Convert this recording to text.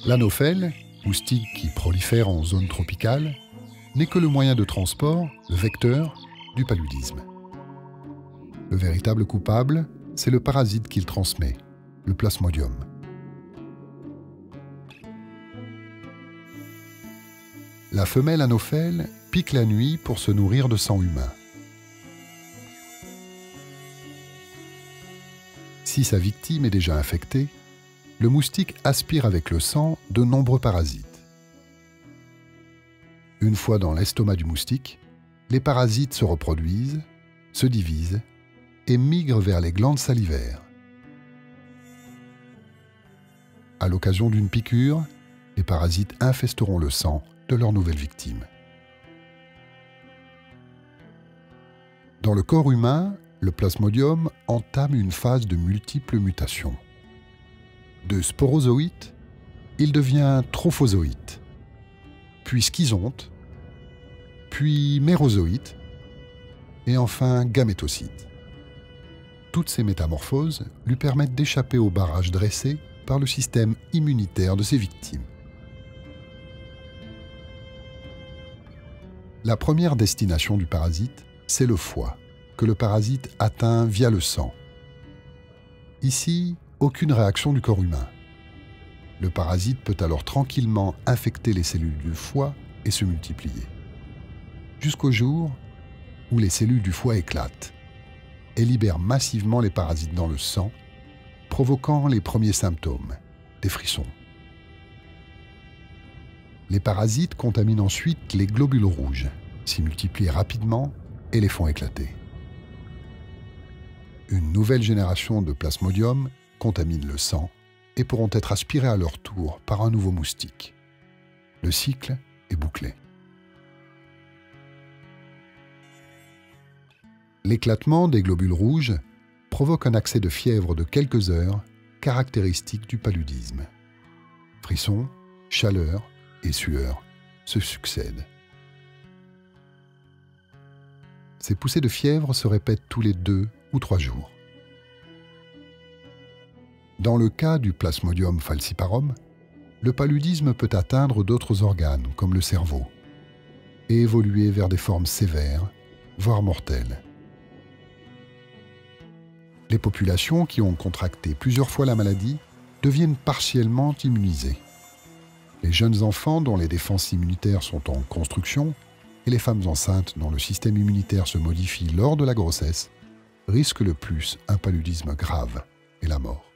L'anophèle, moustique qui prolifère en zone tropicale, n'est que le moyen de transport, le vecteur, du paludisme. Le véritable coupable, c'est le parasite qu'il transmet, le plasmodium. La femelle anophèle pique la nuit pour se nourrir de sang humain. Si sa victime est déjà infectée, le moustique aspire avec le sang de nombreux parasites. Une fois dans l'estomac du moustique, les parasites se reproduisent, se divisent et migrent vers les glandes salivaires. À l'occasion d'une piqûre, les parasites infesteront le sang de leur nouvelle victime. Dans le corps humain, le plasmodium entame une phase de multiples mutations. De sporozoïte, il devient trophozoïte, puis schizonte, puis mérozoïte, et enfin gamétocyte. Toutes ces métamorphoses lui permettent d'échapper au barrage dressé par le système immunitaire de ses victimes. La première destination du parasite, c'est le foie, que le parasite atteint via le sang. Ici, aucune réaction du corps humain. Le parasite peut alors tranquillement infecter les cellules du foie et se multiplier. Jusqu'au jour où les cellules du foie éclatent et libèrent massivement les parasites dans le sang, provoquant les premiers symptômes, des frissons. Les parasites contaminent ensuite les globules rouges, s'y multiplient rapidement et les font éclater. Une nouvelle génération de plasmodium contamine le sang et pourront être aspirés à leur tour par un nouveau moustique. Le cycle est bouclé. L'éclatement des globules rouges provoque un accès de fièvre de quelques heures, caractéristique du paludisme. Frissons, chaleur et sueur se succèdent. Ces poussées de fièvre se répètent tous les 2 ou 3 jours. Dans le cas du Plasmodium falciparum, le paludisme peut atteindre d'autres organes, comme le cerveau, et évoluer vers des formes sévères, voire mortelles. Les populations qui ont contracté plusieurs fois la maladie deviennent partiellement immunisées. Les jeunes enfants dont les défenses immunitaires sont en construction et les femmes enceintes dont le système immunitaire se modifie lors de la grossesse risquent le plus un paludisme grave et la mort.